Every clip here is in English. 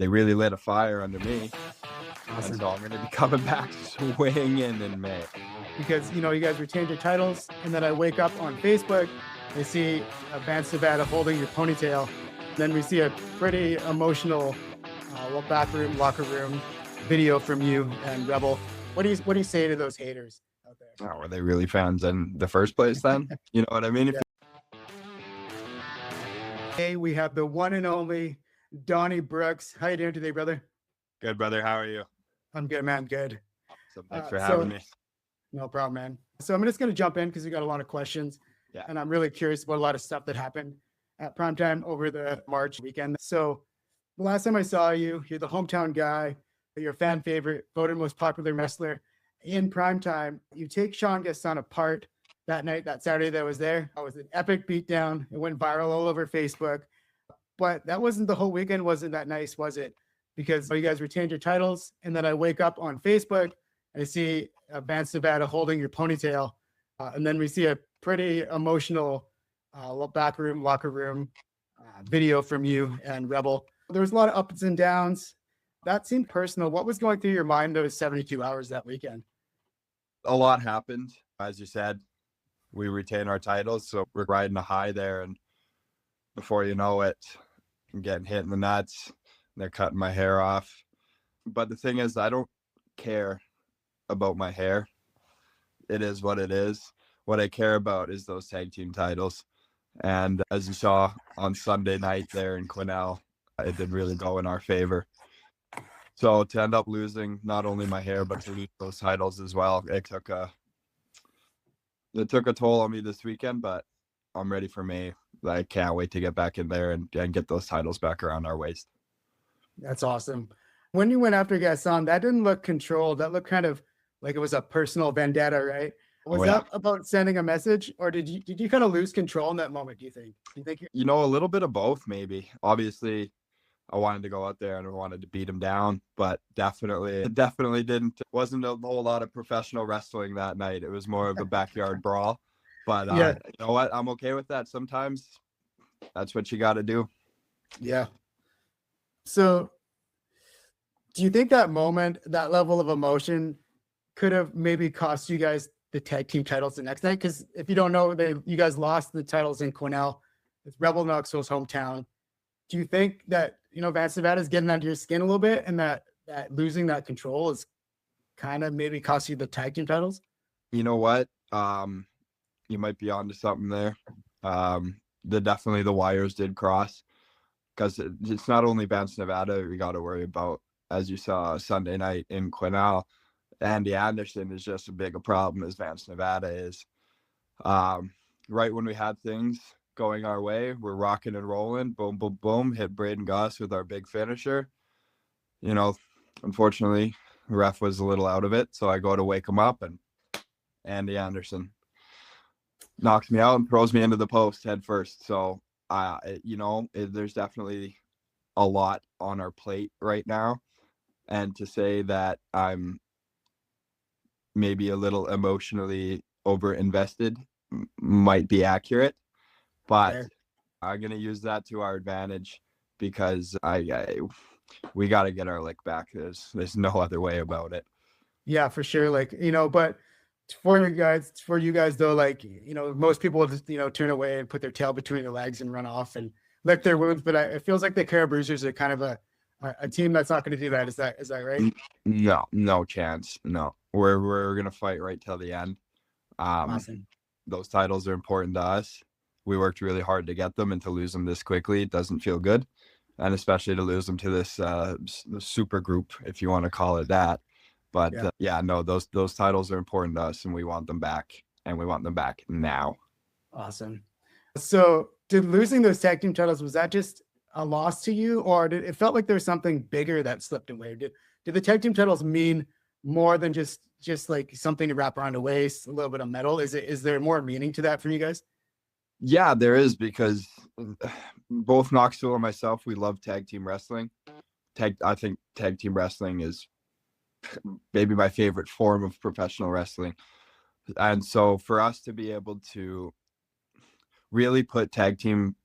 they really lit a fire under me. Awesome. And so I'm going to be coming back swinging in May. Because, you guys retained your titles, and then I wake up on Facebook, I see Vance Nevada holding your ponytail. Then we see a pretty emotional backroom, locker room video from you and Rebel. What do you say to those haters out there? Oh, were they really fans in the first place then? You know what I mean? Yeah. Hey, we have the one and only Donny Brooks. How you doing today, brother? Good, brother. How are you? I'm good, man. Good. So thanks for having me. No problem, man. So I'm just going to jump in because we got a lot of questions. Yeah. And I'm really curious about a lot of stuff that happened at Primetime over the March weekend. So the last time I saw you, you're the hometown guy, you're a fan favorite, voted most popular wrestler in Primetime. You take Sean Gaston apart that night, that Saturday that I was there. It was an epic beatdown. It went viral all over Facebook. But that wasn't the whole weekend. Wasn't that nice, was it? Because you guys retained your titles. And then I wake up on Facebook and I see Vance Nevada holding your ponytail. And then we see a pretty emotional backroom, locker room video from you and Rebel. There was a lot of ups and downs. That seemed personal. What was going through your mind those 72 hours that weekend? A lot happened. As you said, we retain our titles. So we're riding a high there. And before you know it, I'm getting hit in the nuts. They're cutting my hair off. But the thing is, I don't care about my hair. It is what it is. What I care about is those tag team titles. And as you saw on Sunday night there in Quesnel, it didn't really go in our favor. So to end up losing not only my hair, but to lose those titles as well, it took a toll on me this weekend, but I'm ready for May. I can't wait to get back in there and get those titles back around our waist. That's awesome. When you went after Gaston, that didn't look controlled. That looked kind of like it was a personal vendetta, right? Was that about sending a message, or did you kind of lose control in that moment? Do you think? A little bit of both, maybe. Obviously, I wanted to go out there and I wanted to beat him down, but definitely didn't. It wasn't a whole lot of professional wrestling that night. It was more of a backyard brawl. But yeah. You know what? I'm okay with that. Sometimes that's what you got to do. Yeah. So do you think that moment, that level of emotion could have maybe cost you guys the tag team titles the next night? Because if you don't know, you guys lost the titles in Quesnel. It's Rebel Knoxville's hometown. Do you think that, Vance Nevada is getting under your skin a little bit, and that losing that control is kind of maybe cost you the tag team titles? You know what? You might be onto something there. Definitely the wires did cross, because it's not only Vance Nevada we got to worry about. As you saw Sunday night in Quesnel, Andy Anderson is just as big a problem as Vance Nevada is. Right when we had things going our way, we're rocking and rolling, boom, boom, boom, hit Braden Goss with our big finisher. Unfortunately, the ref was a little out of it, so I go to wake him up, and Andy Anderson knocks me out and throws me into the post head first. So, there's definitely a lot on our plate right now. And to say that I'm maybe a little emotionally over-invested might be accurate, but I'm going to use that to our advantage, because we got to get our lick back. There's no other way about it. Yeah, for sure. But for you guys though, most people will just, turn away and put their tail between their legs and run off and lick their wounds. But it feels like the Caribroozers are kind of a team that's not going to do that. Is that right? No chance. No, we're going to fight right till the end. Awesome. Those titles are important to us. We worked really hard to get them, and to lose them this quickly, it doesn't feel good. And especially to lose them to this super group, if you want to call it that. But those titles are important to us, and we want them back, and we want them back now. Awesome. So did losing those tag team titles, was that just a loss to you, or did it felt like there was something bigger that slipped away? Did the tag team titles mean more than just like something to wrap around a waist, a little bit of metal? Is there more meaning to that for you guys? Yeah, there is, because both Knoxville and myself, we love tag team wrestling. I think tag team wrestling is maybe my favorite form of professional wrestling. And so for us to be able to really put tag team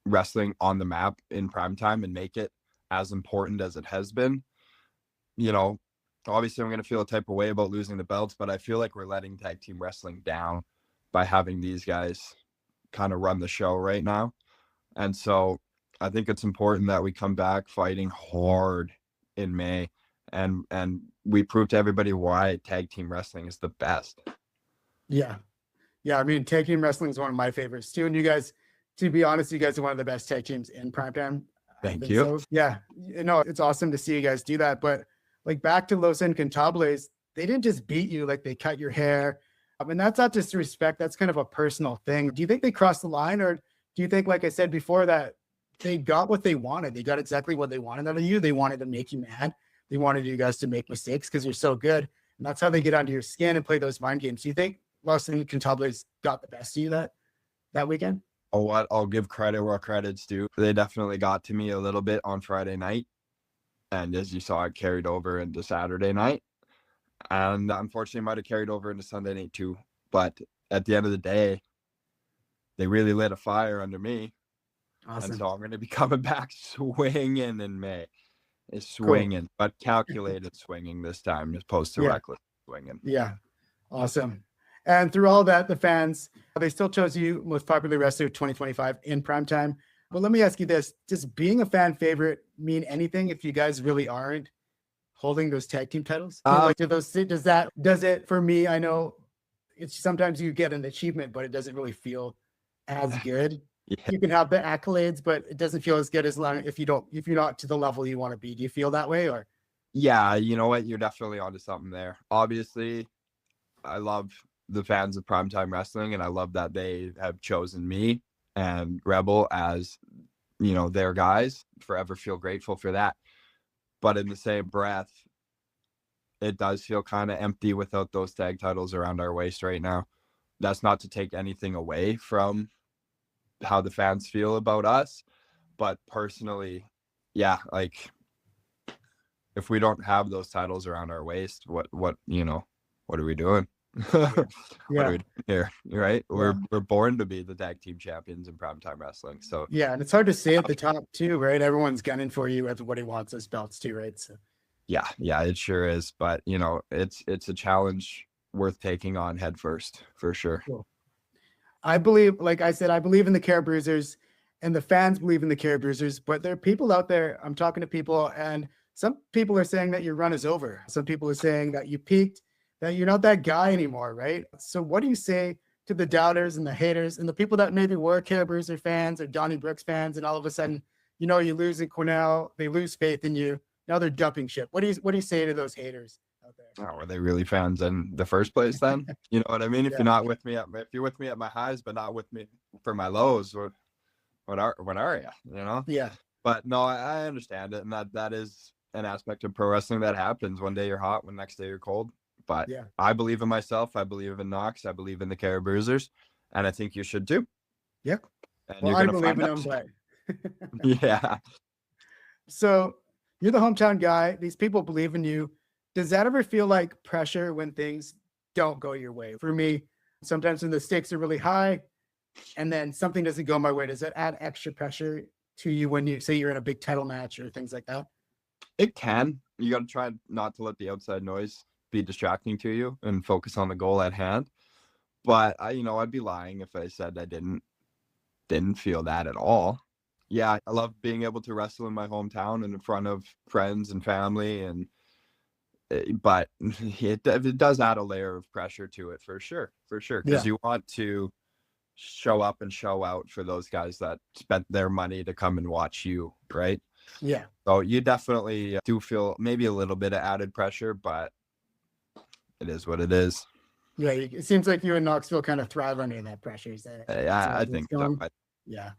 wrestling on the map in Primetime and make it as important as it has been. You know, obviously I'm going to feel a type of way about losing the belts, but I feel like we're letting tag team wrestling down by having these guys kind of run the show right now. And so I think it's important that we come back fighting hard in May, and we prove to everybody why tag team wrestling is the best. Yeah. Yeah. I mean, tag team wrestling is one of my favorites too. And you guys, to be honest, you guys are one of the best tag teams in primetime. Thank you. So, yeah, it's awesome to see you guys do that. But like back to Los Intocables, they didn't just beat you, like they cut your hair. I mean, that's not disrespect. That's kind of a personal thing. Do you think they crossed the line, or do you think, like I said before, that they got what they wanted? They got exactly what they wanted out of you. They wanted to make you mad. They wanted you guys to make mistakes because you're so good. And that's how they get under your skin and play those mind games. Do you think Los Intocables got the best of you that weekend? Oh, what? I'll give credit where credit's due. They definitely got to me a little bit on Friday night. And as you saw, it carried over into Saturday night. And unfortunately, might have carried over into Sunday night too. But at the end of the day, they really lit a fire under me. Awesome. And so I'm going to be coming back swinging in May. It's swinging, cool. But calculated swinging this time as opposed to reckless swinging. Yeah. Awesome. And through all that, the fans, they still chose you most popular wrestler 2025 in primetime. But let me ask you this. Does being a fan favorite mean anything if you guys really aren't holding those tag team titles? Does it, for me, I know it's sometimes you get an achievement, but it doesn't really feel as good. Yeah. You can have the accolades, but it doesn't feel as good as long if you're not to the level you want to be. Do you feel that way, or? Yeah, you know what? You're definitely onto something there. Obviously, I love the fans of primetime wrestling, and I love that they have chosen me and Rebel as, their guys. Forever feel grateful for that. But in the same breath, it does feel kind of empty without those tag titles around our waist right now. That's not to take anything away from how the fans feel about us, but personally, yeah, like if we don't have those titles around our waist, what are we doing? What are we doing here? Right? Yeah. We're born to be the tag team champions in primetime wrestling. So yeah, and it's hard to say at the top too, right? Everyone's gunning for you. Everybody wants those belts too, right? So yeah, it sure is. But it's a challenge worth taking on head first for sure. Cool. I believe, like I said, I believe in the Caribroozers, and the fans believe in the Caribroozers, but there are people out there, I'm talking to people, and some people are saying that your run is over. Some people are saying that you peaked, that you're not that guy anymore, right? So what do you say to the doubters and the haters and the people that maybe were Caribroozers fans or Donny Brooks fans, and all of a sudden, you lose in Cornell, they lose faith in you, now they're dumping ship. What do you say to those haters out there? Oh, were they really fans in the first place then? You know what I mean? If you're not with me if you're with me at my highs but not with me for my lows, what are you? Yeah. But no, I understand it, and that is an aspect of pro wrestling that happens. One day you're hot, the next day you're cold. But yeah, I believe in myself, I believe in Knox, I believe in the Caribroozers, and I think you should too. Yeah. And well, I believe in them, but yeah. So you're the hometown guy. These people believe in you. Does that ever feel like pressure when things don't go your way? For me, sometimes when the stakes are really high and then something doesn't go my way, does that add extra pressure to you when you say you're in a big title match or things like that? It can. You got to try not to let the outside noise be distracting to you and focus on the goal at hand. But I'd be lying if I said I didn't feel that at all. Yeah, I love being able to wrestle in my hometown and in front of friends and family, but it does add a layer of pressure to it for sure, because you want to show up and show out for those guys that spent their money to come and watch you, right? Yeah. So you definitely do feel maybe a little bit of added pressure, but it is what it is. Yeah, it seems like you and Knoxville kind of thrive under that pressure. I think so. Yeah.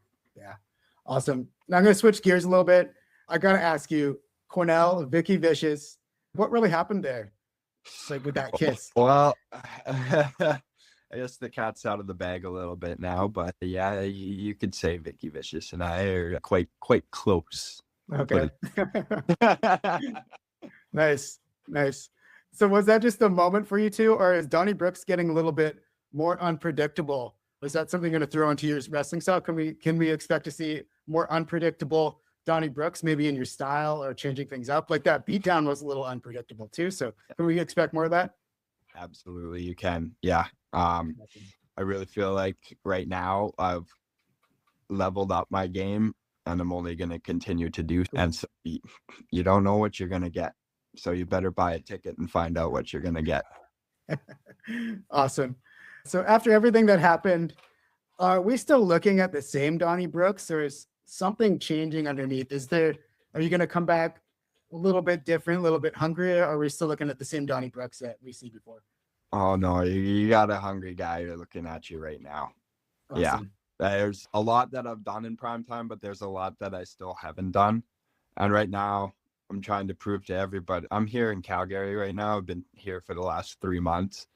Awesome. Now I'm going to switch gears a little bit. I got to ask you, Cornell, Vicky Vicious, what really happened there? Like with that kiss? Well, I guess the cat's out of the bag a little bit now, but yeah, you could say Vicky Vicious and I are quite close. Okay. Nice. So was that just a moment for you two, or is Donny Brooks getting a little bit more unpredictable? Was that something going to throw into your wrestling style? Can we expect to see more unpredictable Donny Brooks, maybe in your style or changing things up? Like that beatdown was a little unpredictable too. So can we expect more of that? Absolutely, you can. Yeah. I really feel like right now I've leveled up my game, and I'm only going to continue to do. And so you don't know what you're going to get. So you better buy a ticket and find out what you're going to get. Awesome. So after everything that happened, are we still looking at the same Donny Brooks, or is something changing underneath? Are you going to come back a little bit different, a little bit hungrier? Or are we still looking at the same Donny Brooks that we see before? Oh no, you got a hungry guy looking at you right now. Awesome. Yeah. There's a lot that I've done in primetime, but there's a lot that I still haven't done. And right now I'm trying to prove to everybody. I'm here in Calgary right now. I've been here for the last 3 months,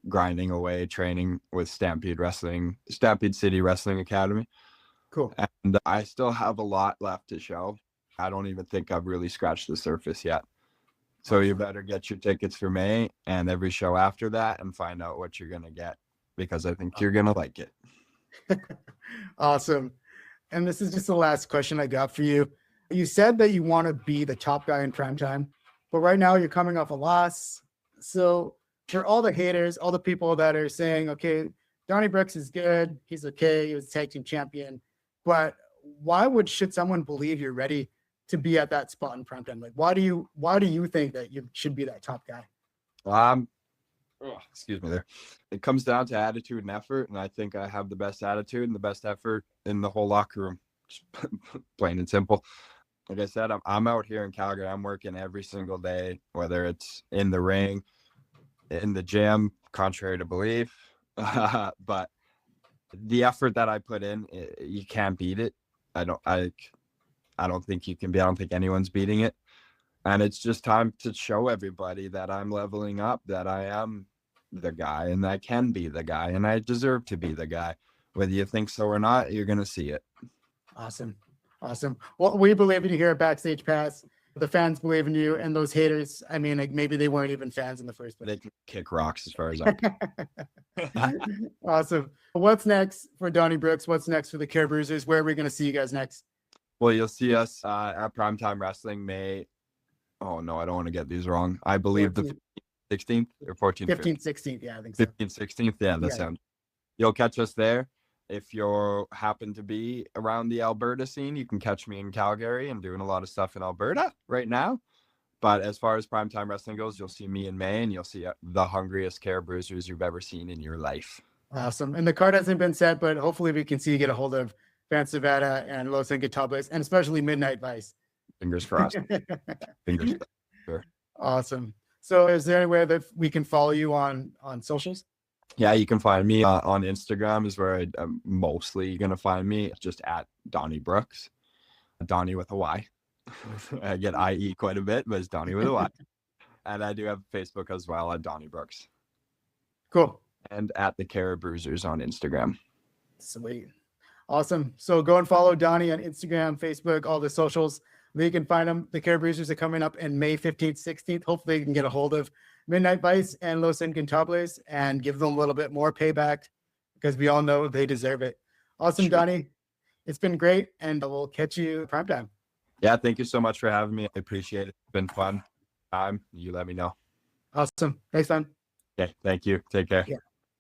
grinding away, training with Stampede City Wrestling Academy. Cool. And I still have a lot left to show. I don't even think I've really scratched the surface yet. So you better get your tickets for May and every show after that and find out what you're going to get, because I think you're going to like it. Awesome. And this is just the last question I got for you. You said that you want to be the top guy in primetime, but right now you're coming off a loss. So for all the haters, all the people that are saying, okay, Donny Brooks is good, he's okay, he was tag team champion, but should someone believe you're ready to be at that spot in primetime? Like, why do you think that you should be that top guy? Excuse me there. It comes down to attitude and effort, and I think I have the best attitude and the best effort in the whole locker room. Just plain and simple. Like I said, I'm out here in Calgary. I'm working every single day, whether it's in the ring, in the gym, contrary to belief. But the effort that I put in, you can't beat it. I don't think you can be. I don't think anyone's beating it. And it's just time to show everybody that I'm leveling up, that I am the guy, and I can be the guy, and I deserve to be the guy. Whether you think so or not, you're going to see it. Awesome. Well, we believe in you here at Backstage Pass. The fans believe in you, and those haters, I mean, like, maybe they weren't even fans in the first place. They can kick rocks as far as I Awesome. What's next for Donny Brooks? What's next for the Caribroozers? Where are we going to see you guys next? Well, you'll see us at Primetime Wrestling May. Oh, no, I don't want to get these wrong. I believe 14th. The 16th or 14th? 15th, 16th. Yeah, I think so. 15th, 16th. Yeah, that sounds. You'll catch us there. If you happen to be around the Alberta scene, you can catch me in Calgary. I'm doing a lot of stuff in Alberta right now. But as far as Primetime Wrestling goes, you'll see me in May, and you'll see the hungriest Caribroozers you've ever seen in your life. Awesome. And the card hasn't been set, but hopefully we can see you get a hold of Vance Nevada and Los Intocables, and especially Midnight Vice. Fingers crossed. Fingers crossed. Sure. Awesome. So is there anywhere that we can follow you on socials? Yeah, you can find me on Instagram is where I'm mostly going to find me. Just at Donny Brooks. Donny with a Y. I get IE quite a bit, but it's Donny with a Y. And I do have Facebook as well at Donny Brooks. Cool. And at the Caribroozers on Instagram. Sweet. Awesome. So go and follow Donny on Instagram, Facebook, all the socials. You can find them. The Caribroozers are coming up in May 15th, 16th. Hopefully you can get a hold of Midnight Vice and Los Intocables and give them a little bit more payback, because we all know they deserve it. Awesome, Donny. It's been great, and we'll catch you primetime. Yeah, thank you so much for having me. I appreciate it. It's been fun. You let me know. Awesome. Thanks, man. Okay, thank you. Take care. Yeah.